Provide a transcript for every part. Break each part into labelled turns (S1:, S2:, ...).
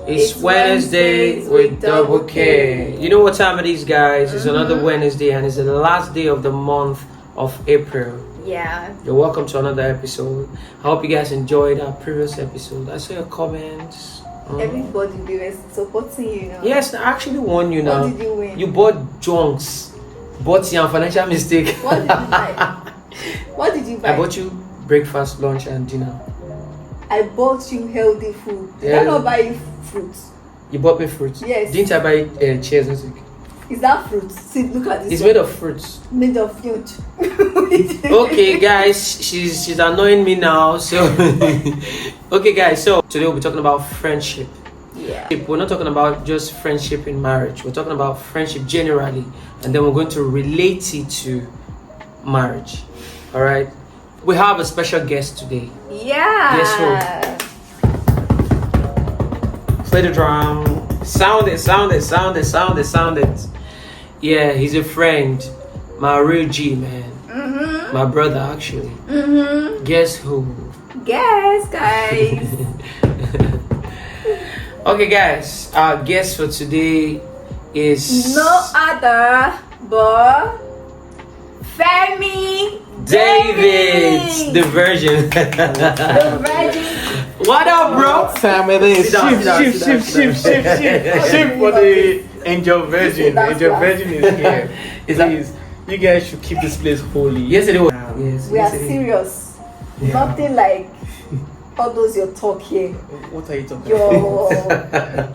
S1: It's Wednesday with double K. You know what time it is, guys? It's another Wednesday and it's the last day of the month of April.
S2: Yeah.
S1: You're welcome to another episode. I hope you guys enjoyed our previous episode. I saw your comments.
S2: Everybody was supporting you now.
S1: Yes, I actually won you now.
S2: What did you win?
S1: You bought junks. Bought your financial mistake.
S2: What did you buy? What did you buy?
S1: I bought you breakfast, lunch and dinner.
S2: I bought you healthy food. Did
S1: Yeah.
S2: I not buy you fruits?
S1: You bought me fruits.
S2: Yes.
S1: Didn't I buy chairs and stick?
S2: Is that fruit? See, look at this.
S1: It's
S2: one.
S1: made of fruits.
S2: Made of fruit.
S1: Okay, guys, she's annoying me now. So, okay, guys. So today we'll be talking about friendship.
S2: Yeah.
S1: We're not talking about just friendship in marriage. We're talking about friendship generally, and then we're going to relate it to marriage. All right. We have a special guest today.
S2: Yeah.
S1: Guess who? Play the drum. Sound it. Yeah, he's a friend. My real G, man. My brother, actually. Guess who?
S2: Guess, guys.
S1: Okay, guys. Our guest for today is
S2: No other but Femi
S1: David, the virgin.
S2: the virgin.
S1: What up, bro?
S3: Time it is.
S1: Sit down.
S3: Shift for the Angel Virgin. Angel Virgin is here. Please, you guys should keep this place holy.
S1: Yes, it was. Yes,
S2: We are
S1: yes, it is.
S2: serious.
S1: Yeah.
S2: Nothing like all those your talk here.
S3: What are you talking
S2: Your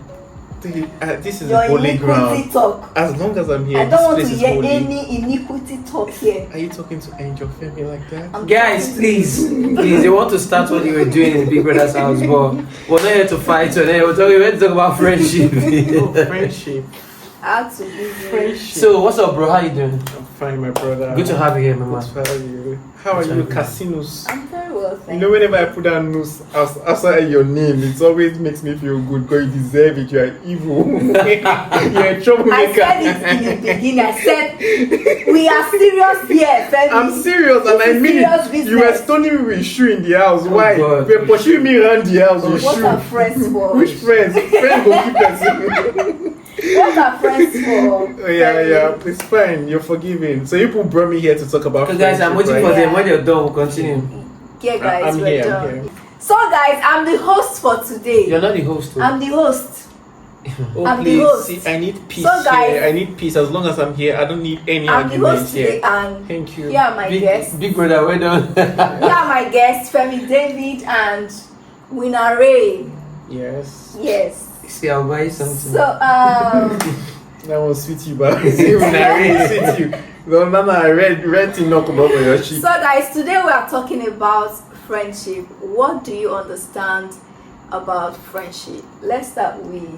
S3: this is
S2: your
S3: a holy
S2: iniquity
S3: ground.
S2: talk.
S3: As long as I'm here,
S2: I
S3: this
S2: don't want
S3: place
S2: to
S3: is
S2: hear
S3: holy.
S2: any iniquity talk here.
S3: Are you talking to Angel Femi like that?
S2: I'm
S1: Guys,
S2: talking to
S1: please, you want to start what you were doing in Big Brother's house, but we're not here to fight. We're here to talk about friendship.
S3: Oh, friendship.
S2: I have to be
S3: Friendship.
S1: So, what's up, bro? How you doing?
S3: I'm fine, my brother.
S1: Good to have you here, my
S3: Good
S1: man.
S3: to have you. How are
S1: Good to
S3: you,
S1: have you.
S3: Casinos?
S2: I'm very well,
S3: You
S2: thank
S3: know, whenever I put down news outside your name, it always makes me feel good because you deserve it. You are evil. You're a
S2: I
S3: troublemaker.
S2: said it in the beginning. I said we are serious here, Femi.
S3: I'm serious and I
S2: This is
S3: mean
S2: serious
S3: it. You were
S2: business.
S3: stoning me with shoe in the house. Why?
S1: God.
S3: You were pursuing me around the house with
S2: What
S3: shoe.
S2: are friends for?
S3: Which friends? Friends go keep us.
S2: What are friends for?
S3: Yeah. It's fine. You're forgiven. So you people brought me here to talk about
S1: Because, guys, I'm waiting
S3: friendship,
S1: for
S3: right?
S1: them. When they're done, we'll continue.
S2: Yeah, guys,
S3: I'm
S2: we're
S3: here, I'm
S2: done.
S3: here.
S2: So, guys, I'm the host for today.
S1: You're not the host, though.
S2: I'm the host.
S3: Oh,
S2: I'm the
S3: please.
S2: host.
S3: See, I need peace
S2: So, guys-
S3: here. I need peace. As long as I'm here, I don't need any
S2: I'm the host
S3: arguments
S2: today,
S3: here.
S2: and
S3: Thank you.
S2: here are my guests.
S1: Big Brother, well done.
S2: Here are my guests, Femi David and Winner Ray.
S3: Yes.
S2: Yes.
S1: See, I'll buy you something.
S2: So,
S3: That one sweet you, but see when I read sweet you. No, I read thing knock about your cheek.
S2: so guys, today we are talking about friendship. What do you understand about friendship? Let's start with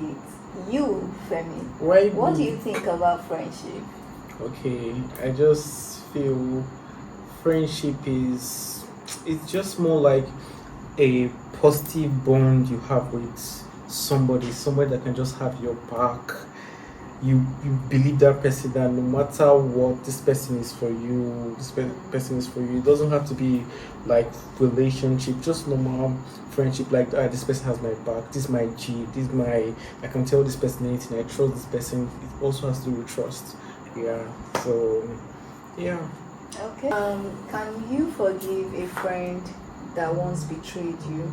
S2: you, Femi.
S3: Why?
S2: What do you think about friendship?
S3: Okay, I just feel friendship is it's just more like a positive bond you have with somebody that can just have your back. You believe that person that no matter what, this person is for you. Person is for you. It doesn't have to be like relationship, just normal friendship. Like this person has my back. This is my G. This is my. I can tell this person anything. I trust this person. It also has to do with trust. Yeah. So, yeah.
S2: Okay. Can you forgive a friend that once betrayed you?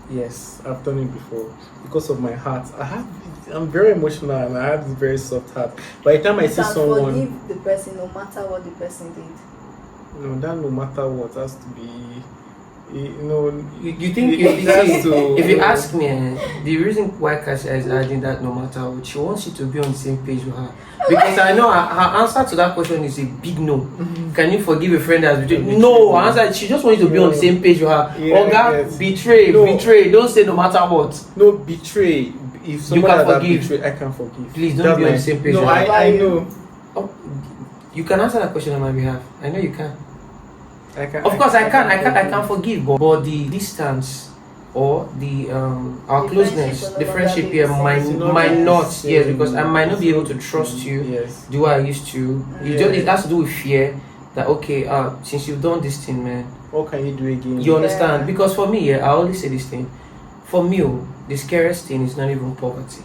S3: Yes, I've done it before because of my heart. I'm very emotional and I have this very soft heart. By the time I see
S2: Can
S3: someone,
S2: forgive the person no matter what the person did.
S3: that no matter what has to be, you know.
S1: You think
S3: it has to,
S1: if you ask me, the reason why Kasia is adding that no matter what, she wants you to be on the same page with her. Because I know her answer to that question is a big no. Can you forgive a friend that's betrayed? No, her answer she just wants you to be on the same page with her.
S3: Yeah,
S1: God,
S3: yes.
S1: betray. Don't say no matter what.
S3: No, betray. If somebody
S1: can
S3: that
S1: forgive.
S3: betray, I can forgive.
S1: Please don't
S3: That's
S1: be on
S3: my-
S1: the same page
S3: No,
S1: with her.
S3: I know.
S1: Oh, you can answer that question on my behalf. I know you can.
S3: I can.
S1: Of course, I can forgive, but the distance or the our
S2: The
S1: closeness,
S2: friendship will
S1: the
S2: no
S1: friendship
S2: longer be
S1: here
S2: the same.
S1: might
S3: It's not
S1: might
S3: the
S1: not,
S3: same.
S1: yes, because I might not be able to trust you.
S3: Yes.
S1: Do what I used to. It has to do with fear that okay, since you've done this thing, man,
S3: What can you do again?
S1: you understand?
S2: Yeah.
S1: Because for me, I always say this thing. For me, the scariest thing is not even poverty.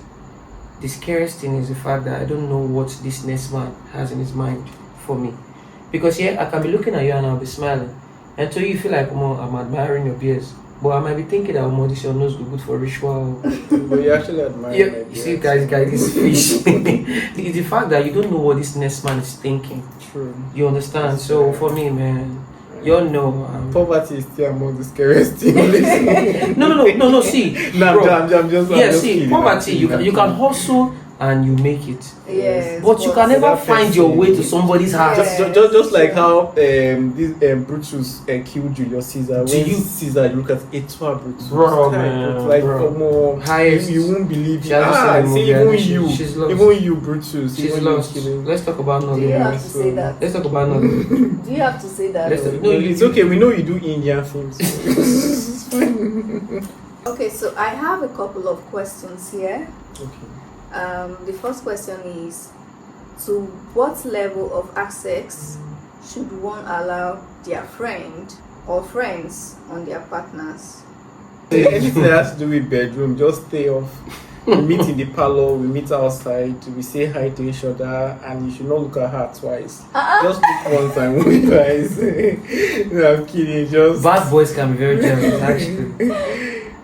S1: The scariest thing is the fact that I don't know what this next man has in his mind for me. Because I can be looking at you and I'll be smiling. And so you feel like, I'm admiring your beers. But I might be thinking that this your nose good for ritual.
S3: But you actually admire
S1: Yeah,
S3: my
S1: you see,
S3: beard.
S1: guys, this fish. the fact that you don't know what this next man is thinking.
S3: True.
S1: You understand? So for me, man, you all know.
S3: Poverty is still among the scariest things.
S1: No. See,
S3: No,
S1: bro,
S3: I'm just
S1: see,
S3: kidding.
S1: poverty. You can hustle and you make it,
S2: Yes,
S1: but you can never
S3: that
S1: find your way to somebody's heart.
S2: Yeah.
S3: Just like how this Brutus killed Julius Caesar.
S1: To
S3: When
S1: you.
S3: Caesar, you look at Etua Brutus.
S1: Bro,
S3: It's
S1: man,
S3: like
S1: bro. Highest.
S3: you won't believe
S1: She
S3: it.
S1: hasn't seen the
S3: See,
S1: movie,
S3: even
S1: and
S3: you,
S1: she's lost.
S3: even you, Brutus,
S1: She's
S3: even
S1: lost.
S3: you killing.
S1: Let's talk about
S2: Do
S1: knowledge.
S2: you have
S3: Yeah,
S2: to
S3: so-
S2: say that?
S1: Let's talk about knowledge.
S2: Do you have to say that?
S1: Let's
S2: though?
S1: talk-
S3: No, it's okay. We know you do Indian films. It's fine.
S2: Okay, so I have a couple of questions here.
S3: Okay.
S2: The first question is, to what level of access should one allow their friend or friends on their partners?
S3: Anything that has to do with bedroom, just stay off. We meet in the parlor, we meet outside, we say hi to each other, and you should not look at her twice. Just look one time with your eyes. No, I'm kidding. Just
S1: Bad boys can be very jealous, actually.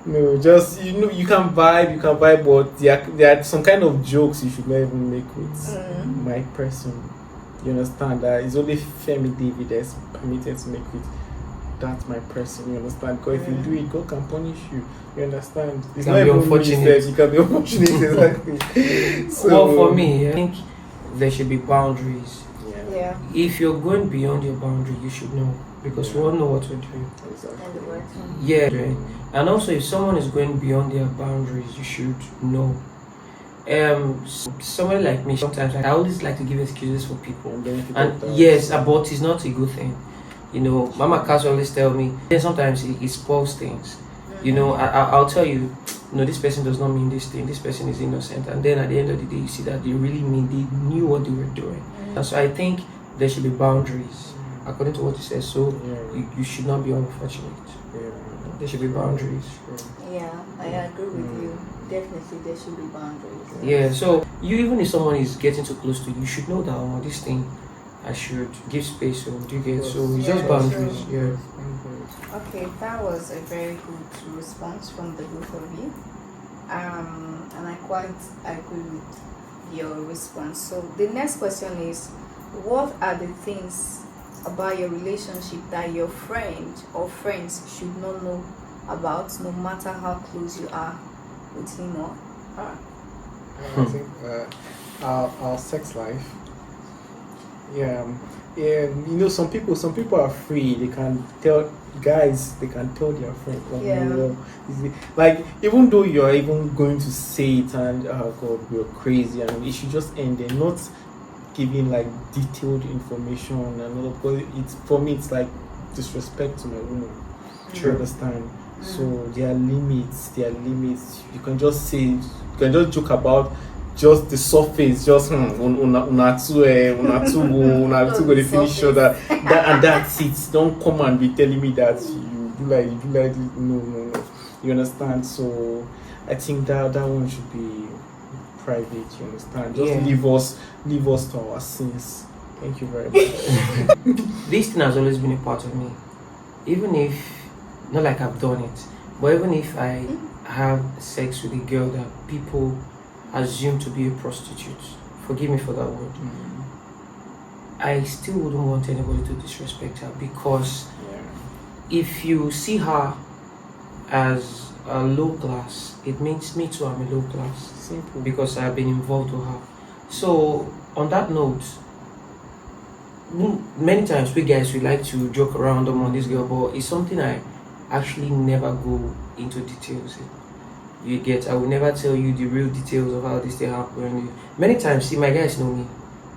S3: no, just you can vibe, but there are some kind of jokes you should not even make with my person. You understand that it's only Femi David that's permitted to make with that's my person. You understand? Because if you do it, God can punish you. You understand? It's
S1: Can
S3: not
S1: be
S3: even
S1: unfortunate.
S3: unfortunate. You can be unfortunate, exactly. So,
S1: Well, for me, I think there should be boundaries.
S2: Yeah,
S1: If you're going beyond your boundary, you should know, because we all know what we're doing.
S3: Exactly.
S2: and the right one.
S1: Yeah, right. And also, if someone is going beyond their boundaries, you should know. Someone like me, sometimes I always like to give excuses for people.
S3: And then if you
S1: And
S3: talk that-
S1: yes, but it's not a good thing. You know, Mama Cass always tell me. Then sometimes it spoils things. You know, I'll tell you, no, this person does not mean this thing. This person is innocent. And then at the end of the day, you see that they really knew what they were doing. And so I think there should be boundaries, according to what you said. So
S3: Yeah.
S1: you should not be unfortunate.
S3: Yeah.
S1: There should be boundaries.
S2: Yeah, I agree with you. Definitely, there should be boundaries.
S1: Yeah. So even if someone is getting too close to you, you should know that this thing, I should give space. So do you get? So it's
S2: Yeah,
S1: just boundaries.
S2: true.
S1: Yeah.
S2: Okay, that was a very good response from the both of you. And I quite agree with your response. So the next question is, what are the things about your relationship that your friend or friends should not know about, no matter how close you are with him or her?
S3: I think our sex life. Yeah, some people are free. They can tell guys. They can tell their friends. Like,
S2: Yeah.
S3: like even though you are even going to say it and oh God, you're crazy, and it should just end there. Not giving like detailed information and all. Because it's for me, it's like disrespect to my woman. You understand? So there are limits. You can just say, you can just joke about just the surface, just una two go they finish other, and that's it. Don't come and be telling me that you do like it. No. You understand? So I think that one should be private. You understand? Just
S1: Yeah.
S3: leave us to our sins. Thank you very much.
S1: This thing has always been a part of me. Even if, not like I've done it, but even if I have sex with a girl that people assume to be a prostitute, forgive me for that word, I still wouldn't want anybody to disrespect her, because
S3: Yeah.
S1: if you see her as a low class, it means me too, I'm a low class,
S3: Simple.
S1: because I've been involved with her. So on that note, many times we guys we like to joke around on this girl, but it's something I actually never go into details in. You get, I will never tell you the real details of how this thing happened. Many times, see, my guys know me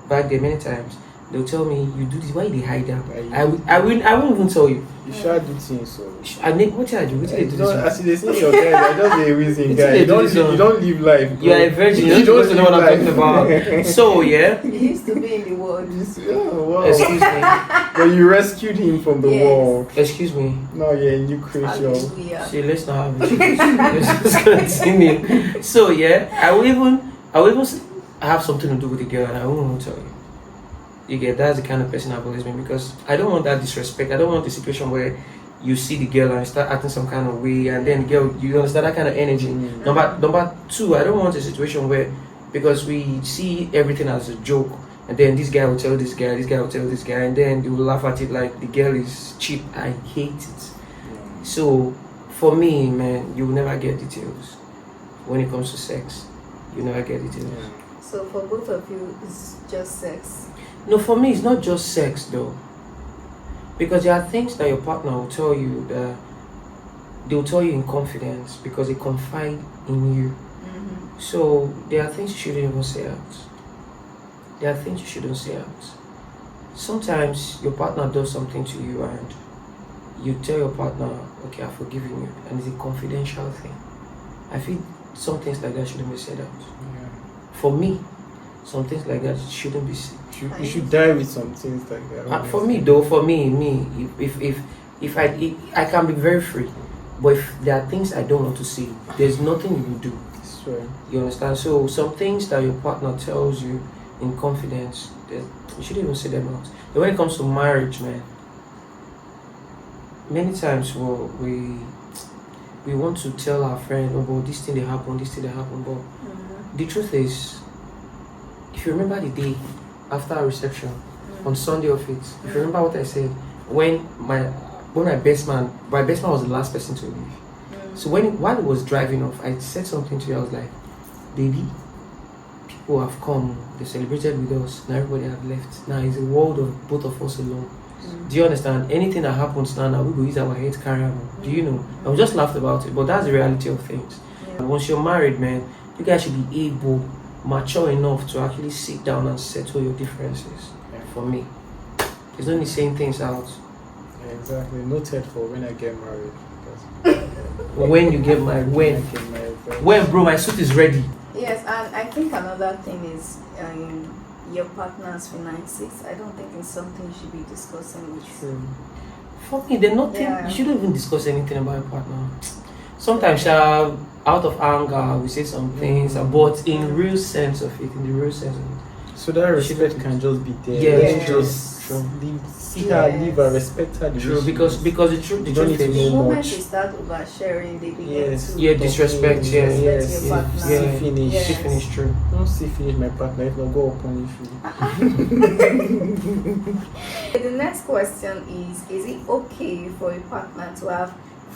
S1: back there. Many times they'll tell me, you do this, why they hide them?
S3: Yeah,
S1: I won't even tell you.
S3: You should do things so.
S1: I need what I do. What they do this one?
S3: As you see your guys, I just a reason,
S1: It's
S3: guy.
S1: they
S3: You
S1: do
S3: don't
S1: this
S3: live,
S1: one.
S3: you don't live life.
S1: You are a virgin. You don't know what I'm talking about. So yeah.
S2: He used to be in the world.
S3: Wow.
S1: Excuse me.
S3: But you rescued him from the
S2: Yes.
S3: world.
S1: Excuse me.
S3: Now you're a new creature.
S2: Hallelujah.
S1: See, let's not have it. Let's just continue. So yeah, I will even have something to do with the girl, and I won't tell you. You get, that's the kind of person I've always been, because I don't want that disrespect. I don't want the situation where you see the girl and start acting some kind of way, and then girl, you understand that kind of energy. Number two, I don't want a situation where, because we see everything as a joke, and then this guy will tell this guy will tell this guy, and then they will laugh at it like the girl is cheap. I hate it. So for me, man, you will never get details when it comes to sex. You never get details.
S2: So for both of you, it's just sex.
S1: No, for me, it's not just sex though, because there are things that your partner will tell you that they'll tell you in confidence because they confide in you. So there are things you shouldn't even say out. There are things you shouldn't say out. Sometimes your partner does something to you and you tell your partner, okay, I've forgiven you, and it's a confidential thing. I feel some things like that shouldn't be said out.
S3: Yeah.
S1: For me, some things like that shouldn't be said.
S3: You should die with some things like that.
S1: For me though, if I can be very free, but if there are things I don't want to see, there's nothing you will do.
S3: It's true.
S1: You understand? So some things that your partner tells you in confidence, that you shouldn't even say them out. But when it comes to marriage, man, many times we want to tell our friend, oh, but this thing that happened, but the truth is, if you remember the day after our reception on Sunday of it, if you remember what I said, when my best man was the last person to leave. So while he was driving off, I said something to you. I was like, baby, people have come, they celebrated with us, now everybody have left. Now it's a world of both of us alone. Do you understand? Anything that happens now we will use our head carry on. Do you know? I just laughed about it, but that's the reality of things. And once you're married, man, you guys should be able, mature enough to actually sit down and settle your differences. For me, there's no need saying things out.
S3: Yeah, exactly. Noted for when I get married.
S1: When you get married, when bro, my suit is ready.
S2: Yes, and I think another thing is your partner's finances. I don't think it's something you should be discussing with you.
S1: For me, there's nothing.
S2: Yeah.
S1: You shouldn't even discuss anything about your partner. Sometimes, out of anger, we say some things, but in the real sense of it,
S3: so that respect can just be there.
S1: Yeah,
S3: just
S1: true.
S3: See her, live her, respect her.
S1: True, because the truth
S3: don't need
S1: is,
S3: to
S2: The
S3: know
S2: moment
S3: much.
S2: you start oversharing, they begin
S3: Yes.
S2: to
S1: Yeah, disrespect, yeah,
S2: disrespect your partner.
S3: See finish.
S2: Yes.
S1: she finished true.
S3: Don't see finish my partner. If not, go upon you.
S2: The next question is it okay for a partner to have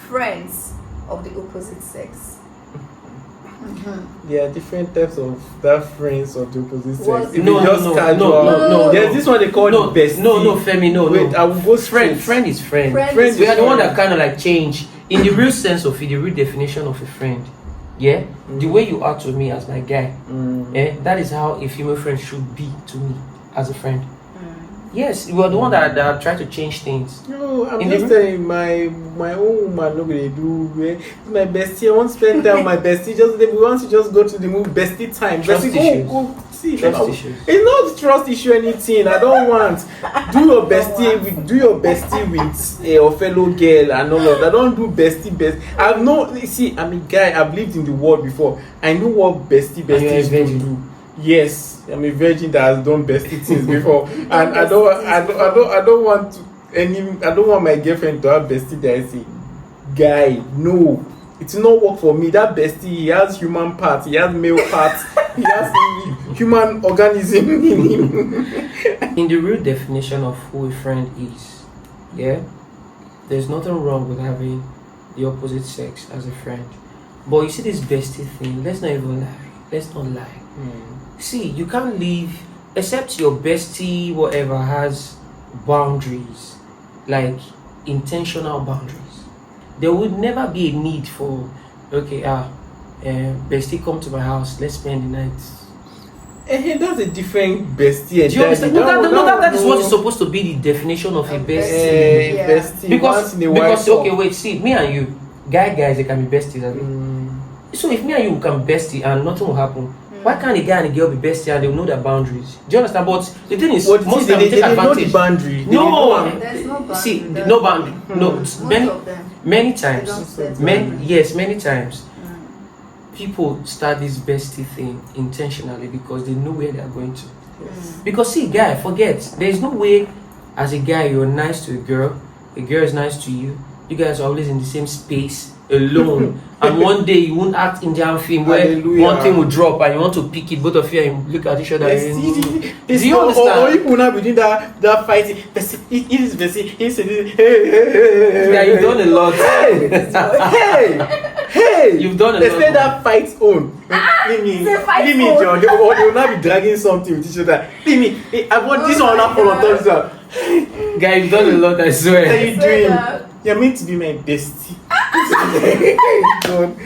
S2: friends of the opposite sex?
S3: There are different types of that friends of the opposite sex.
S2: What?
S3: If
S1: No,
S3: you just
S1: no,
S3: casual,
S1: no.
S3: there's this one they call
S1: No,
S3: the bestie.
S1: no, Femi, no.
S3: Wait, I will go
S1: Friend
S3: straight.
S1: is friend.
S2: Friend
S3: is
S1: We are the one
S3: friend.
S1: that kind of like change in the real sense of it, the real definition of a friend. Yeah, the way you are to me as my guy, that is how a female friend should be to me as a friend. Yes, you are the one that try to change things.
S3: No, I'm
S1: In
S3: just
S1: the-
S3: saying my own woman nobody do my bestie. I want to spend time with my bestie. We want to just go to the movie bestie time.
S1: Trust
S3: Bestie,
S1: issues.
S3: go see.
S1: Trust
S3: No,
S1: issues.
S3: it's not trust issue anything. I don't want. Do your bestie with a fellow girl and all of that. Don't do bestie. I'm a guy. I've lived in the world before. I know what bestie
S1: And you're a
S3: don't
S1: virgin.
S3: do. Yes, I'm a virgin that has done bestie things before, and I don't want my girlfriend to have bestie that is a guy. No, it will not work for me. That bestie, he has human parts, he has male parts, he has human organism in him.
S1: In the real definition of who a friend is, yeah, there's nothing wrong with having the opposite sex as a friend. But you see this bestie thing, let's not even lie. Let's not lie. See, you can't live except your bestie, whatever, has boundaries, like intentional boundaries. There would never be a need for, okay, bestie, come to my house, let's spend the night.
S3: That's a different bestie.
S1: Do you understand? That is what is supposed to be the definition of a bestie.
S2: Yeah.
S3: Bestie.
S1: Because
S3: once in a while,
S1: okay, wait, see, me and you, guys, they can be besties. So if me and you can be bestie and nothing will happen, why can't a guy and a girl be bestie and they will know their boundaries? Do you understand? But the thing is, most of them take
S3: know the
S1: advantage.
S3: boundary.
S1: No,
S2: There's no boundary.
S1: see,
S2: There's
S1: no boundary. No,
S2: most
S1: many
S2: of them.
S1: many
S2: They
S1: times,
S2: don't set boundaries.
S1: many times, people start this bestie thing intentionally because they know where they are going to. Because see, guy, forget, there is no way as a guy you're nice to a girl is nice to you. You guys are always in the same space alone, and one day you won't act Indian film where one thing will drop and you want to pick it, both of you, and look at each other. Do you understand?
S3: Or you will not be doing that fighting. Bestie.
S1: Yeah, you've done a lot.
S3: Hey!
S1: You've done a
S3: They
S1: lot.
S3: say that fight on. Leave me, John. They will not be dragging something with each other. Leave me. I want this one not fall on top of that.
S1: Guy, you've done a lot, I
S3: What are
S1: swear.
S3: you doing? You're meant to be my bestie. John.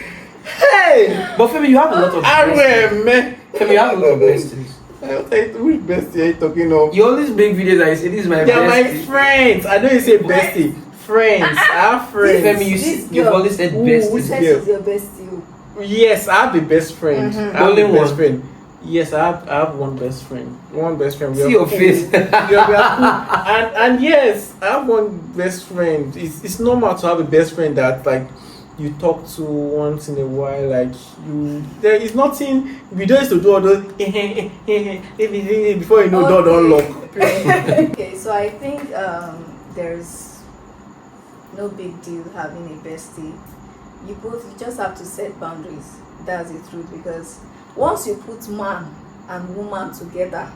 S3: Hey!
S1: But Femi, you have a lot of besties.
S3: man.
S1: Femi, you have a lot of besties.
S3: Which bestie are you talking of?
S1: You always make videos and you say, this is my
S3: They're my
S1: bestie.
S3: friends. I know you say bestie. Friends. I have friends.
S1: Femi, you've always said
S3: Who
S1: besties.
S3: said-
S2: This is your bestie.
S3: Yes, I have a best friend. I have
S1: Only
S3: a best
S1: one.
S3: friend. Yes, I have one best friend. One best friend. We
S1: See
S3: are
S1: your
S3: cool.
S1: face.
S3: We are cool. And yes, I have one best friend. It's normal to have a best friend that like you talk to once in a while. Like there is nothing. We don't used to do all those before you know door don't lock.
S2: Okay, so I think there's no big deal having a bestie. You just have to set boundaries. That's the truth, because once you put man and woman together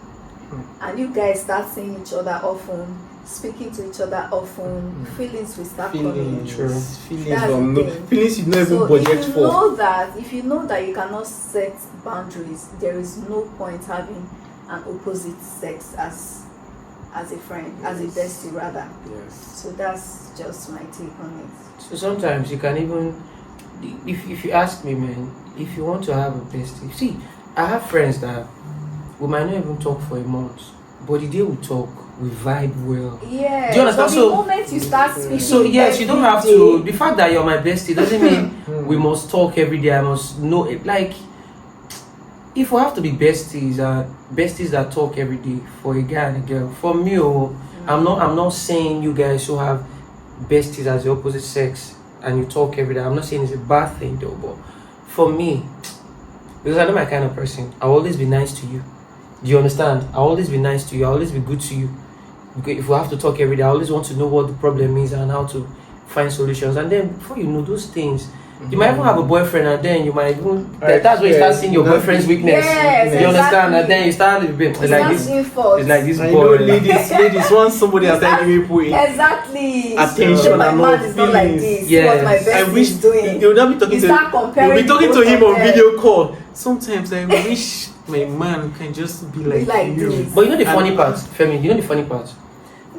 S2: and you guys start seeing each other often, speaking to each other often, feelings will start coming.
S3: Feelings
S2: That's
S3: don't
S2: the
S3: know.
S2: thing.
S3: Feelings you never
S2: So
S3: budget
S2: if you
S3: for.
S2: if you know that you cannot set boundaries, there is no point having an opposite sex as a friend, as a bestie rather.
S3: Yes.
S2: So that's just my take on it.
S1: So sometimes you can even, if you ask me, man, if you want to have a bestie, see, I have friends that we might not even talk for a month, but the day we talk, we vibe well.
S2: Yeah.
S1: Do you understand?
S2: So
S1: So-
S2: the moment you start speaking,
S1: So yes, you don't have to. The fact that you're my bestie doesn't mean we must talk every day. I must know it. Like, if we have to be besties that talk every day for a guy and a girl. For me, I'm not saying you guys who have besties as the opposite sex and you talk every day. I'm not saying it's a bad thing though, but for me, because I know my kind of person, I'll always be nice to you. Do you understand? I'll always be nice to you. I'll always be good to you. Because if we have to talk every day, I always want to know what the problem is and how to find solutions. And then before you know those things, you might even have a boyfriend, and then you might even that's where you start seeing your boyfriend's weakness.
S2: Yes,
S1: You understand?
S2: exactly.
S1: And then you start a bit
S2: It's
S1: like
S2: not
S1: this.
S2: your fault.
S1: It's like this
S3: I know
S1: boy.
S3: ladies, once somebody has started giving people
S2: Exactly.
S3: attention
S2: So my
S3: and
S2: man
S3: all
S2: is not like
S3: feelings.
S2: this.
S1: Yes.
S2: What my bestie
S3: I wish
S2: is doing.
S3: they would not be talking
S2: You
S3: to
S2: start comparing
S3: you'll be talking to
S2: both
S3: him
S2: of
S3: on
S2: them.
S3: video call. Sometimes I wish my man can just be like,
S2: like
S3: you.
S2: this.
S1: But you know the funny part, Femi, you know the funny part?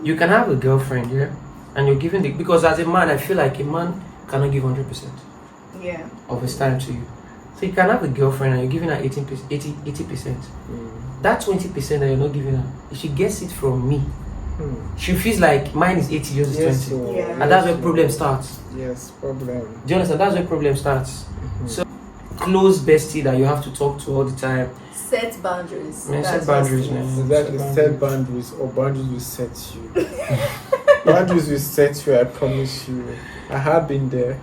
S1: You can have a girlfriend, yeah? And you're giving because as a man, I feel like a man cannot give 100%
S2: Yeah.
S1: of his time to you. So you can have a girlfriend and you're giving her 80%. That 20% that you're not giving her, if she gets it from me, she feels like mine is 80, yours is 20.
S3: so,
S2: Yeah.
S1: And that's where problem starts.
S3: Yes, problem.
S1: Do you understand? That's where problem starts. So close bestie that you have to talk to all the time.
S2: Set boundaries.
S1: Man, set
S2: That's
S1: boundaries,
S2: just it.
S1: man.
S3: Exactly, set boundaries or boundaries will set you. Boundaries will set you, I promise you. I have been there.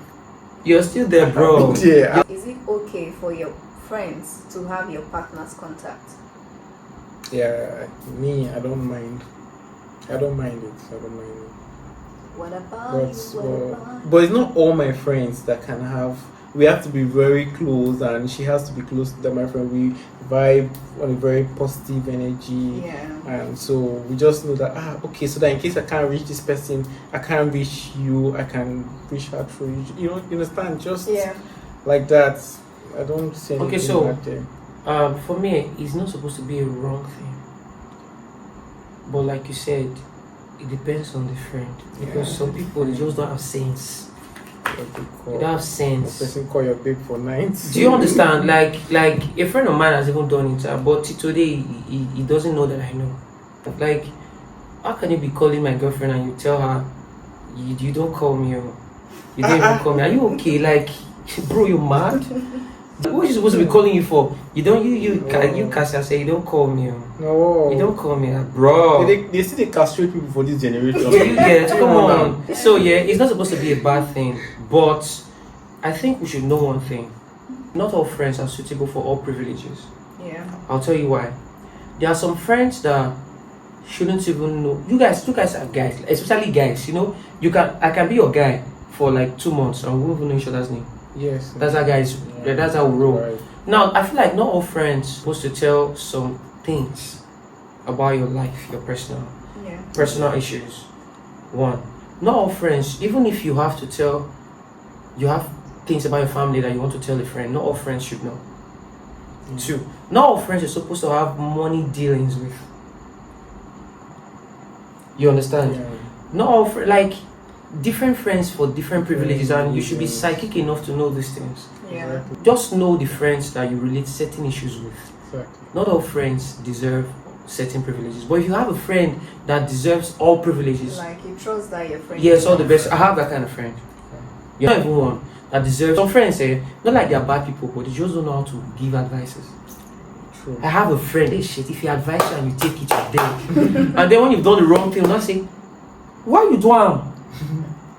S1: You're still there, bro.
S3: Yeah.
S2: Is it okay for your friends to have your partner's contact?
S3: Yeah, me, I don't mind. I don't mind it.
S2: What about
S3: But,
S2: you? What about
S3: but it's not all my friends that can have. We have to be very close, and she has to be close to my friend. We vibe on a very positive energy,
S2: Yeah.
S3: and so we just know that okay. So that in case I can't reach this person, I can't reach you. I can reach her through you. You understand? Just
S2: Yeah.
S3: like that. I don't see anything
S1: Okay, so-
S3: like that.
S1: For me, it's not supposed to be a wrong thing. But like you said, it depends on the friend. Because some people, they just don't have sense. You don't have sense.
S3: The person call your babe for nights.
S1: Do you understand? Like a friend of mine has even done it, but today he doesn't know that I know. Like, how can you be calling my girlfriend and you tell her you don't call me, or you don't even call me? Are you okay? Like, bro, you mad? What are you supposed to be calling you for? You don't you Cassia say you don't call me.
S3: No.
S1: You don't call me, bro.
S3: They still they castrate people for this generation.
S1: You get, come on. So yeah, it's not supposed to be a bad thing, but I think we should know one thing. Not all friends are suitable for all privileges.
S2: Yeah.
S1: I'll tell you why. There are some friends that shouldn't even know. You guys are guys, especially guys. You know, I can be your guy for like 2 months and we won't even know each other's name.
S3: Yes.
S1: That's how guys. Yeah. That's how we roll.
S3: Right.
S1: Now, I feel like not all friends are supposed to tell some things about your life, your personal issues. One, not all friends, even if you have things about your family that you want to tell a friend, not all friends should know. Two, not all friends are supposed to have money dealings with. You understand?
S3: Yeah.
S1: Not all like different friends for different privileges, and you should be psychic enough to know these things.
S2: Yeah.
S3: Exactly.
S1: Just know the friends that you relate certain issues with.
S3: Exactly.
S1: Not all friends deserve certain privileges, but if you have a friend that deserves all privileges,
S2: Like you trust that your friend.
S1: yes, all the best. I have that kind of friend. You're not even one that deserves. Some friends say not like they're bad people, but they just don't know how to give advices.
S3: True.
S1: I have a friend. Hey shit, if you advise you and you take it, you're dead. And then when you've done the wrong thing, not say, why you do am?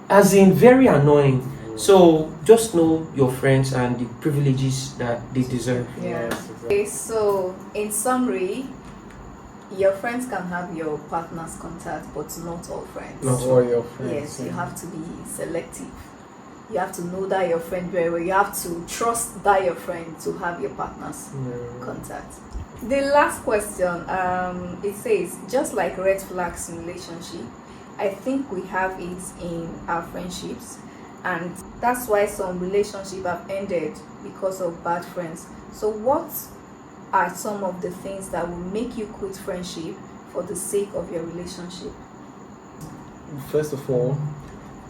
S1: As in, very annoying. So just know your friends and the privileges that they deserve.
S2: Yeah.
S3: Yes, exactly.
S2: Okay, so in summary, your friends can have your partner's contact, but not all friends.
S1: Not
S3: all your friends.
S2: Yes, you have to be selective. You have to know that your friend very well. You have to trust that your friend to have your partner's contact. The last question, it says, just like red flags in relationship, I think we have it in our friendships, and that's why some relationships have ended because of bad friends. So what are some of the things that will make you quit friendship for the sake of your relationship?
S3: First of all,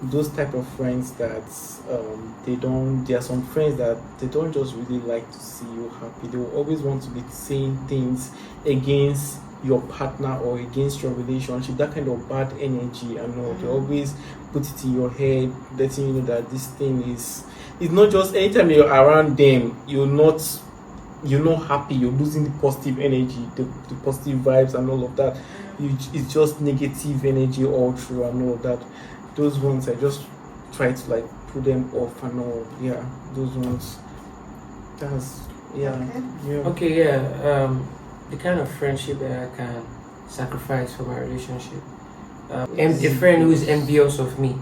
S3: those type of friends that there are some friends that they don't just really like to see you happy. They will always want to be saying things against your partner or against your relationship, that kind of bad energy and all. They always put it in your head, letting you know that this thing is, it's not just anytime you're around them, you're not happy, you're losing the positive energy, the positive vibes and all of that. It's just negative energy all through and all of that. Those ones I just try to like put them off and all. Yeah, those ones. That's
S1: Okay, yeah. The kind of friendship that I can sacrifice for my relationship. A friend who is envious of me.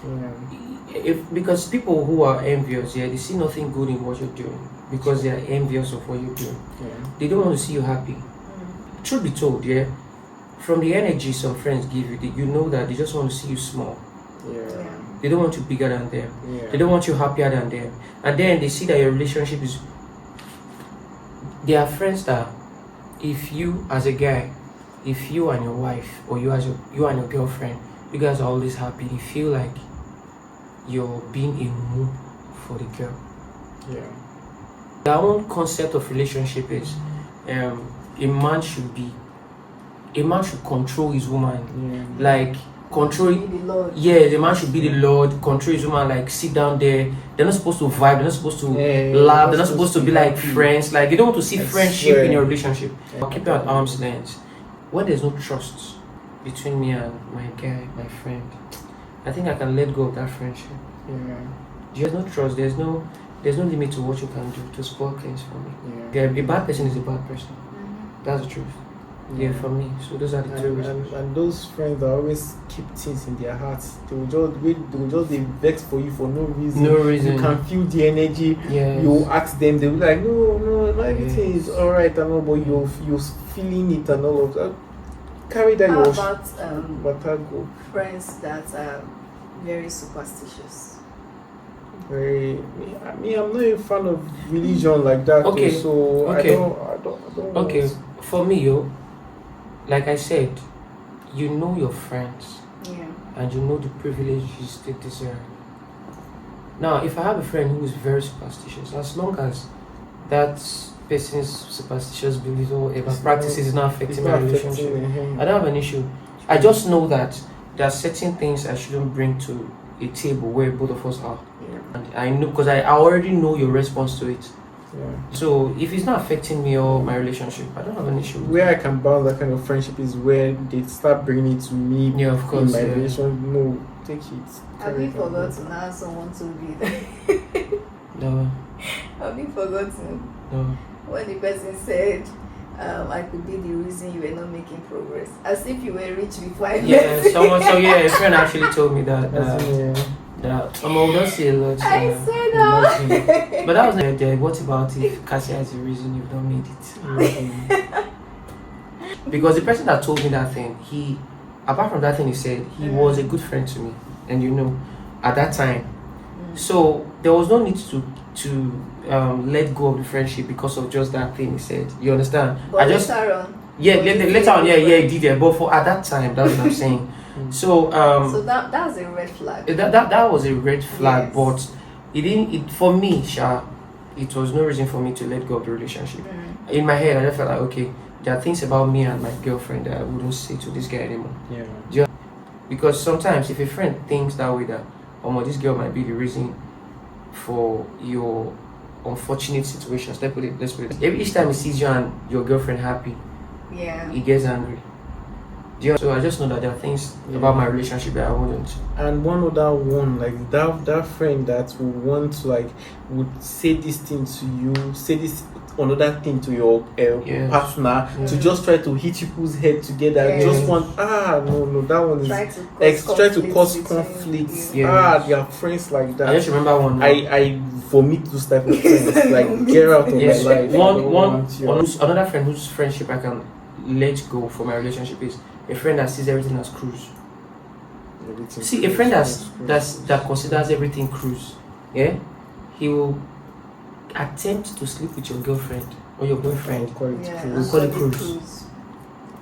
S3: Yeah.
S1: Because people who are envious, they see nothing good in what you're doing because they are envious of what you're doing.
S3: Yeah.
S1: They don't want to see you happy. Truth be told, from the energy some friends give you, you know that they just want to see you small.
S3: Yeah.
S1: They don't want you bigger than them.
S3: Yeah.
S1: They don't want you happier than them. And then they see that your relationship is. There are friends that, if you as a guy, if you and your wife, or you and your girlfriend, you guys are always happy, they feel like you're being a moo for the girl.
S3: Yeah.
S1: Their own concept of relationship is, a man should control his woman, like control.
S2: Be the Lord.
S1: Yeah, the man should be the Lord, control his woman, like sit down there. They're not supposed to vibe, they're not supposed to laugh, they're not supposed to be like friends. Like, they don't want to see friendship in your relationship. Keep it at arm's length. When there's no trust between me and my guy, my friend, I think I can let go of that friendship.
S3: Yeah.
S1: There's no trust, there's no limit to what you can do to spoil things for me.
S3: Yeah.
S1: A bad person is a bad person. That's the truth. Yeah, for me. So those are the two reasons.
S3: And those friends that always keep things in their hearts, they will just be vexed for you for no reason.
S1: No reason.
S3: You can feel the energy.
S1: Yes.
S3: You ask them, they'll be like, no, everything is alright and all, but you're feeling it and all of that. Carry that.
S2: How
S3: but I go.
S2: friends that are very superstitious?
S3: I'm not a fan of religion like that.
S1: Okay.
S3: Too, so
S1: Okay.
S3: I don't.
S1: Okay, for me, like I said, you know your friends
S2: Yeah.
S1: and you know the privileges they deserve. Now, if I have a friend who is very superstitious, as long as that person's superstitious beliefs or whatever practices is not affecting my relationship, I don't have an issue. I just know that there are certain things I shouldn't bring to a table where both of us are.
S2: Yeah.
S1: And I know, because I already know your response to it.
S3: Yeah.
S1: So if it's not affecting me or my relationship, I don't have an issue.
S3: Where I can balance that kind of friendship is where they start bringing it to me.
S1: Yeah, of course.
S3: In my
S1: Yeah.
S3: relationship, no, take it.
S2: Have you forgotten how someone to be there?
S1: No,
S2: Have you forgotten
S1: no.
S2: when the person said, I could be the reason you were not making progress? As if you were rich before I
S1: Yeah,
S2: met.
S1: a friend actually told me that.
S3: Yeah.
S1: That we don't see a lot.
S2: I said that.
S1: Imagine. But that was not there. What about if Cassie has a reason you've not made it? Because the person that told me that thing, he, apart from that thing he said, he was a good friend to me, and you know, at that time, so there was no need to let go of the friendship because of just that thing he said. You understand?
S2: But
S1: I just
S2: later on.
S1: later on, he did it. But for at that time, that's what I'm saying. So
S2: So that's a red flag.
S1: that was a red flag,
S2: Yes.
S1: but it didn't. It for me, Sha, it was no reason for me to let go of the relationship. In my head, I just felt like, okay, there are things about me and my girlfriend that I wouldn't say to this guy anymore.
S3: Yeah.
S1: Because sometimes if a friend thinks that way, that this girl might be the reason for your unfortunate situations. Let's put it. Each time he sees you and your girlfriend happy,
S2: Yeah.
S1: he gets angry. So I just know that there are things about my relationship that I wouldn't.
S3: And one other one, like that friend that would want to, like, would say this thing to you, say this another thing to your
S1: Yes.
S3: partner, to just try to hit people's head together.
S2: Yes.
S3: Just want no, that one is try to cause conflicts.
S1: Yes.
S3: They are friends like that.
S1: I just remember one.
S3: I vomit those type of friends. Like, get out of
S1: Yes,
S3: my life. I don't want you.
S1: another friend whose friendship I can let go for my relationship is a friend that sees everything as cruise.
S3: Everything
S1: See, a friend that considers everything cruise, yeah, he will attempt to sleep with your girlfriend or your boyfriend.
S3: Call it
S2: Yeah.
S3: cruise.
S1: Call it cruise.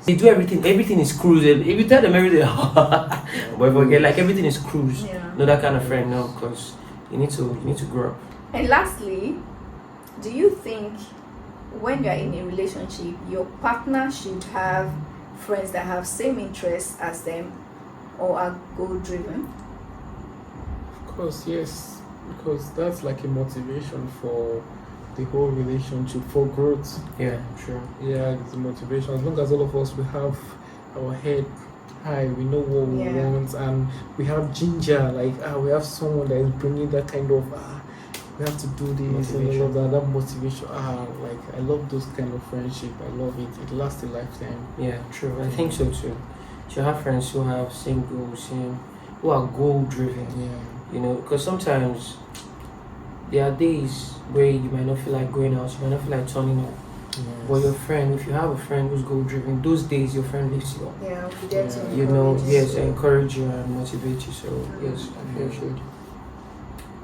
S1: They do everything is cruise. If you tell them everything, but forget, like, everything is cruise.
S2: Yeah.
S1: No, that kind of friend, no, because you need to grow up.
S2: And lastly, do you think when you're in a relationship, your partner should have friends that have same interests as them or are goal driven?
S3: Of course, yes, because that's like a motivation for the whole relationship, for growth.
S1: Yeah, sure.
S3: Yeah, it's a motivation. As long as all of us we have our head high, we know what we want, and we have ginger. Like, we have someone that is bringing that kind of we have to do this and all of that. That motivation. Like, I love those kind of friendship. I love it. It lasts a lifetime.
S1: Yeah, true. I think so too. You have friends who have same goals, who are goal driven.
S3: Yeah.
S1: You know, because sometimes there are days where you might not feel like going out, you might not feel like turning up.
S3: Yes.
S1: But your friend, if you have a friend who's goal driven, those days your friend lifts you up.
S2: Yeah, we get to
S1: You know,
S2: encourage
S1: yes,
S2: you.
S1: encourage you and motivate you. So yes, I feel should.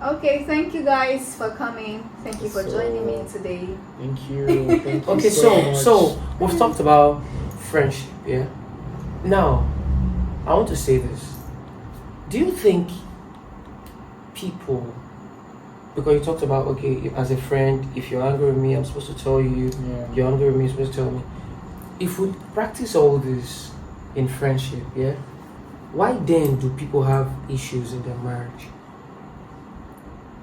S2: Okay, thank you guys for coming. Thank you for joining me today.
S3: Thank you. Thank you
S1: Okay,
S3: so
S1: so
S3: much.
S1: we've talked about friendship, yeah. Now, I want to say this. Do you think people, because you talked about, okay, as a friend, if you're angry with me, I'm supposed to tell you.
S3: Yeah.
S1: You're angry with me, you're supposed to tell me. If we practice all this in friendship, yeah, why then do people have issues in their marriage?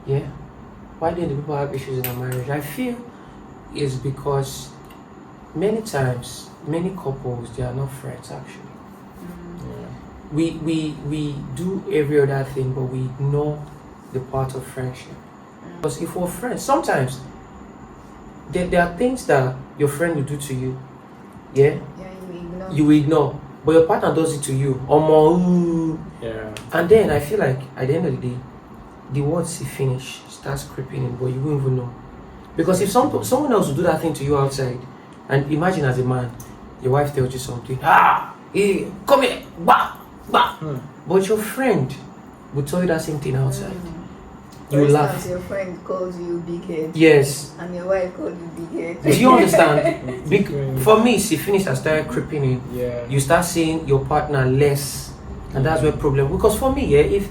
S1: Yeah? Why then do people have issues in their marriage? I feel it's because many times, many couples, they are not friends actually.
S3: Yeah.
S1: We do every other thing, but we ignore the part of friendship. Because if we're friends, sometimes there are things that your friend will do to you, yeah, you will ignore, but your partner does it to you.
S3: Yeah.
S1: And then I feel like at the end of the day, the words he finish starts creeping in, but you won't even know. Because if someone else will do that thing to you outside, and imagine as a man, your wife tells you something, hey, come here, bah, bah. But your friend will tell you that same thing outside. You will laugh.
S2: Your friend calls you big head.
S1: Yes.
S2: And your wife calls you big head.
S1: Do you understand? For me, see, finish has started creeping in.
S3: Yeah.
S1: You start seeing your partner less, and that's where problem. Because for me, yeah,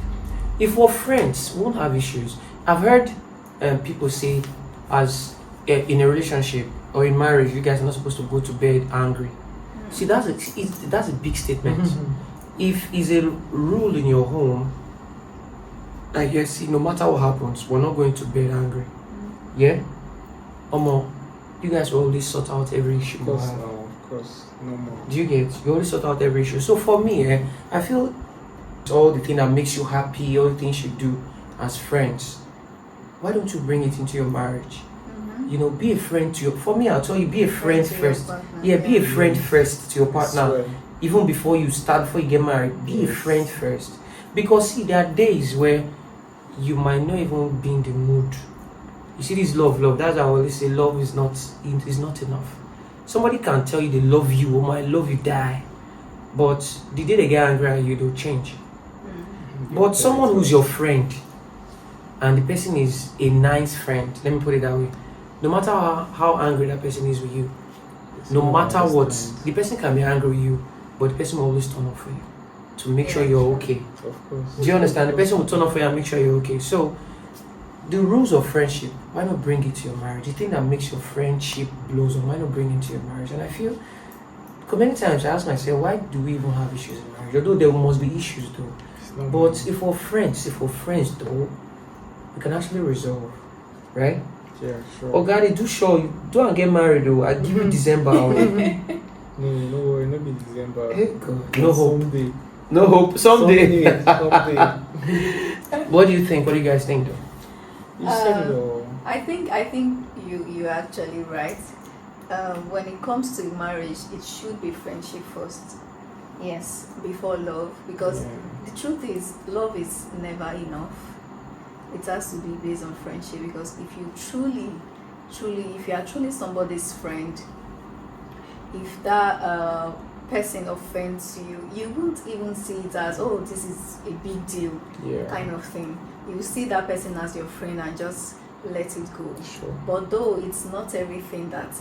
S1: if we're friends, we won't have issues. I've heard people say, as in a relationship or in marriage, you guys are not supposed to go to bed angry. See, that's a big statement. If it's a rule in your home, I guess no matter what happens, we're not going to bed angry. Yeah? You guys will always sort out every issue.
S3: Of course, no more.
S1: Do you get? You always sort out every issue. So for me, I feel all the thing that makes you happy, all the things you do as friends, why don't you bring it into your marriage? Be a friend to your. For me, I'll tell you, be a friend first. Be a friend first to your partner. Even before you get married, be a friend first. Because see, there are days where you might not even be in the mood. You see, this love. That's why I always say love is not enough. Somebody can tell you they love you, oh my love you die. But the day they get angry at you, they'll change. But someone who's your friend, and the person is a nice friend, let me put it that way. No matter how angry that person is with you, no matter what, the person can be angry with you, but the person will always turn up for you to make sure you're okay.
S3: Of course.
S1: Do you understand? The person will turn up for you and make sure you're okay. So, the rules of friendship, why not bring it to your marriage? The thing that makes your friendship blossom, why not bring it to your marriage? And I feel, many times I ask myself, why do we even have issues in marriage? Although there must be issues though. But if we're friends though, we can actually resolve, right?
S3: Yeah, sure.
S1: Oh God, don't get married though. I give you December.
S3: No worry, no be December.
S1: Hey God, no hope.
S3: Someday.
S1: No hope. Someday.
S3: Someday.
S1: What do you think? What do you guys think though?
S3: You said it all.
S2: I think you're actually right. When it comes to marriage, it should be friendship first. Yes, before love, because the truth is, love is never enough. It has to be based on friendship, because if you if you are truly somebody's friend, if that person offends you, you won't even see it as, oh, this is a big deal, kind of thing. You see that person as your friend and just let it go.
S3: Sure.
S2: But though it's not everything that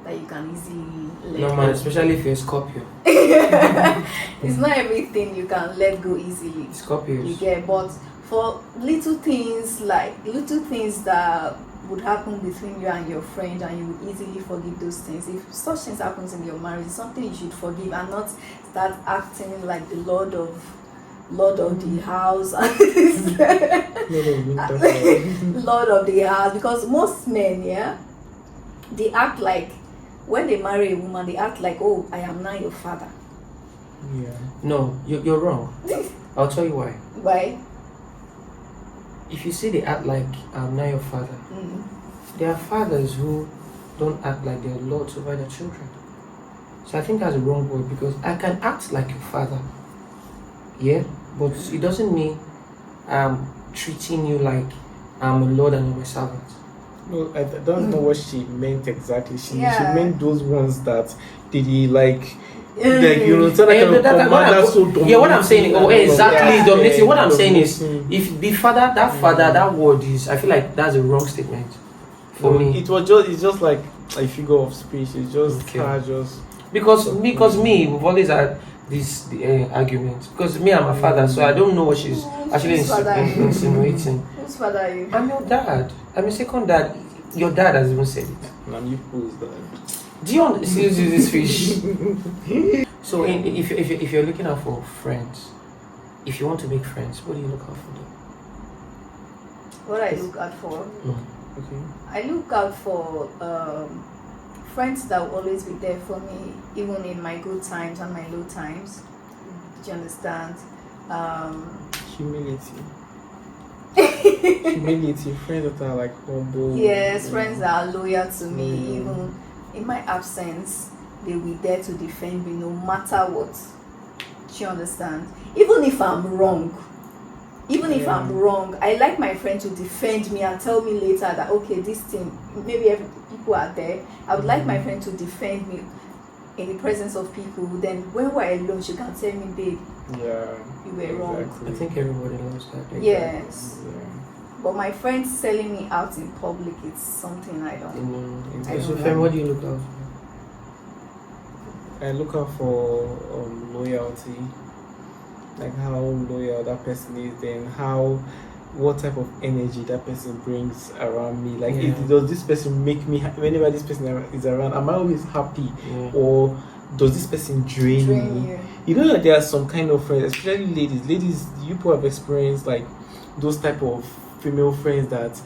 S2: you can easily let
S1: No
S2: go.
S1: man, especially if you're a Scorpio.
S2: It's not everything you can let go easily.
S1: Scorpios.
S2: You get, but for little things that would happen between you and your friend, and you would easily forgive those things. If such things happens in your marriage, it's something you should forgive and not start acting like the Lord of the house. Lord of the house, because most men, they act like, when they marry a woman, they act like, oh, I am now your father.
S3: Yeah.
S1: No, you're wrong. I'll tell you why.
S2: Why?
S1: If you say they act like I'm not your father, there are fathers who don't act like they're lords over their children. So I think that's a wrong word, because I can act like your father, but it doesn't mean I'm treating you like I'm a lord and you're my servant.
S3: No, I don't know what she meant exactly. She meant those ones that did he like
S1: what I'm saying, exactly dominating. What I'm saying is, if the father, that word is, I feel like that's a wrong statement for me.
S3: It's just like a figure of speech. It's just
S1: because me, we've always had this argument, because me, I'm a father, so I don't know what she's actually insinuating.
S2: Whose father are you?
S1: I'm your dad. I'm your second dad. Your dad has even said it.
S3: I'm you who's dad.
S1: Do you understand this fish? So if you're looking out for friends, if you want to make friends, what do you look out for?
S2: What I look out for?
S3: Okay.
S2: I look out for friends that will always be there for me, even in my good times and my low times. Do you understand?
S3: Humility. Friends that are like humble.
S2: Yes, friends that are loyal to me, even in my absence. They will be there to defend me no matter what. Do you understand? Even if I'm wrong, I like my friend to defend me and tell me later that, okay, this thing, maybe people are there. I would like my friend to defend me in the presence of people. Then when we're alone, she can tell me, babe, you were wrong.
S1: I think everybody loves that.
S2: Yes. But my friends selling me out in public, it's something I don't.
S1: So, Fem, what do you look out for?
S3: I look out for loyalty, like how loyal that person is, then how what type of energy that person brings around me. Like,
S1: Yeah.
S3: does this person make me whenever this person is around? Am I always happy,
S1: Yeah.
S3: or does this person drain me?
S2: you.
S3: You know that there are some kind of friends, especially ladies. Ladies, you people have experienced like those type of female friends that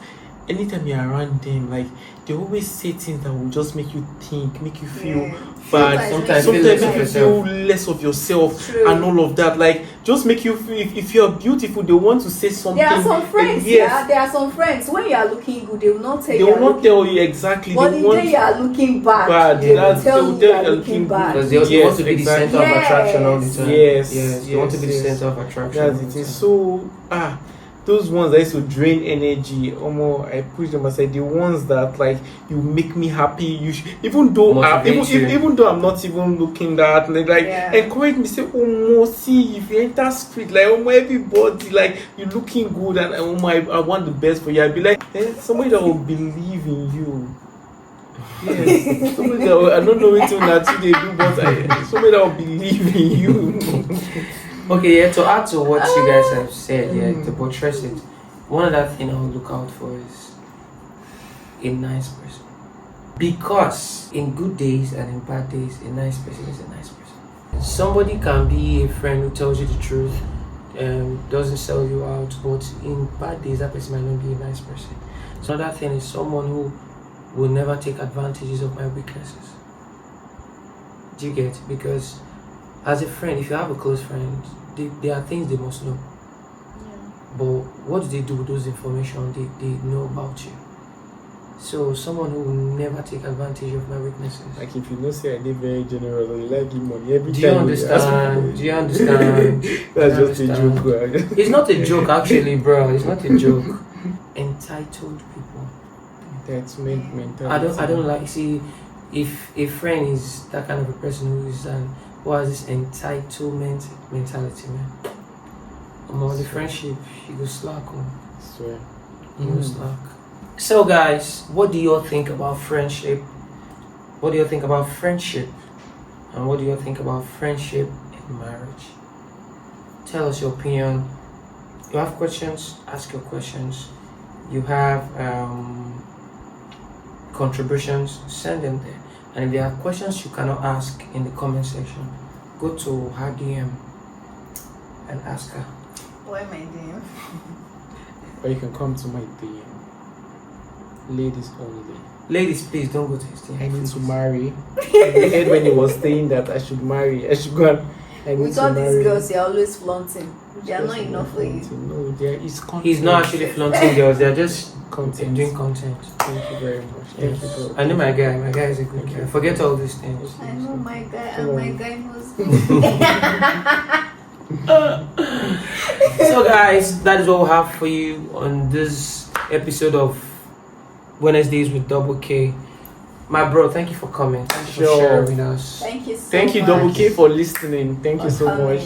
S3: anytime you're around them, like they always say things that will just make you think, make you feel
S2: Yeah.
S3: bad.
S1: Sometimes
S3: Sometimes
S1: feel less
S3: make
S1: of
S3: you
S1: yourself.
S3: feel less of yourself
S2: True.
S3: and all of that. Like just make you feel if you're beautiful, they want to say something.
S2: There are some friends,
S3: Yes.
S2: yeah. There are some friends. When you are looking good, they will not tell
S3: They
S2: you.
S3: will
S2: are
S3: not
S2: looking
S3: tell you exactly.
S2: But
S3: They
S2: the
S3: want
S2: day you are looking bad,
S3: bad.
S2: they will
S3: That's-
S2: tell
S3: they will
S2: you
S3: tell
S2: you are
S3: you are
S2: looking
S3: looking
S2: bad.
S1: Because they
S3: Yes,
S1: want to be the center of
S2: exactly.
S1: attraction all the time.
S3: Yes.
S1: Yes, they want to be the
S3: Yes, yes.
S1: center of attraction.
S3: That's
S1: all
S3: it.
S1: the
S3: It's
S1: time.
S3: so those ones that used to drain energy. I push them aside. The ones that like you make me happy. Even though
S1: Motivate you.
S3: even though I'm not even looking that, and they like
S2: Yeah.
S3: encourage me. Say, see if you enter street, like everybody like you looking good, and I want the best for you. I'd be like somebody that will believe in you. Yes, somebody that I don't know what they do, but somebody that will believe in you.
S1: Okay, yeah, to add to what you guys have said, yeah, to buttress it, one other thing I would look out for is a nice person. Because in good days and in bad days, a nice person is a nice person. Somebody can be a friend who tells you the truth, doesn't sell you out, but in bad days, that person might not be a nice person. So another thing is someone who will never take advantages of my weaknesses. Do you get? Because as a friend, if you have a close friend, there are things they must know. But what do they do with those information they know about you? So someone who will never take advantage of my weaknesses.
S3: Like if you know say I did very generous, or you like give money every
S1: Do you
S3: time.
S1: understand? Do you understand?
S3: That's
S1: Do you
S3: just a
S1: understand?
S3: joke. Right?
S1: It's not a joke actually, bro. It's not a joke. Entitled people.
S3: Entitlement mentality.
S1: I don't like, see, if a friend is that kind of a person who has this entitlement mentality, man. On the friendship, you go slack on.
S3: Swear.
S1: You go slack. So guys, what do you all think about friendship? What do you think about friendship? And what do you think about friendship in marriage? Tell us your opinion. You have questions, ask your questions. You have contributions, send them there. And if there are questions you cannot ask in the comment section, go to her DM and ask her.
S2: What am I doing?
S3: Or you can come to my DM. Ladies only.
S1: Ladies, please don't go to his DM.
S3: I need to marry. I heard when he was saying that I should marry. I should go and I need
S2: With
S3: to
S2: all
S3: marry.
S2: these girls, you're always flaunting. They are not enough for you.
S3: No, there is content.
S1: He's not actually flaunting girls, they're just
S3: content.
S1: doing content.
S3: Thank you very much. Thank you, bro.
S1: I know my guy is a good guy. Forget all these things.
S2: I know my guy,
S3: Come
S2: and my
S3: on.
S2: guy knows me.
S1: So guys, that is what we have for you on this episode of Wednesdays with Double K. My bro, thank you for coming. Thank you for
S3: Sure.
S1: sharing with us.
S2: Thank you so much.
S3: Thank you, Double K, for listening. Thank you so
S2: coming.
S3: much.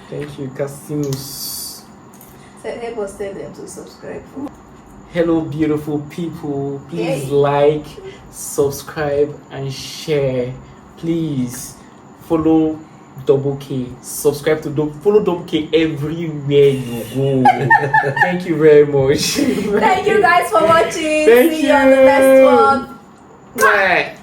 S3: Thank you, Casinos.
S2: Help us tell them to subscribe.
S3: Hello, beautiful people. Please
S2: Yay.
S3: like, subscribe, and share. Please follow Double K. Subscribe to follow Double K everywhere you go. Thank you very much.
S2: Thank you guys for watching.
S3: Thank
S2: See you on the
S3: you.
S2: next one.
S3: Bye.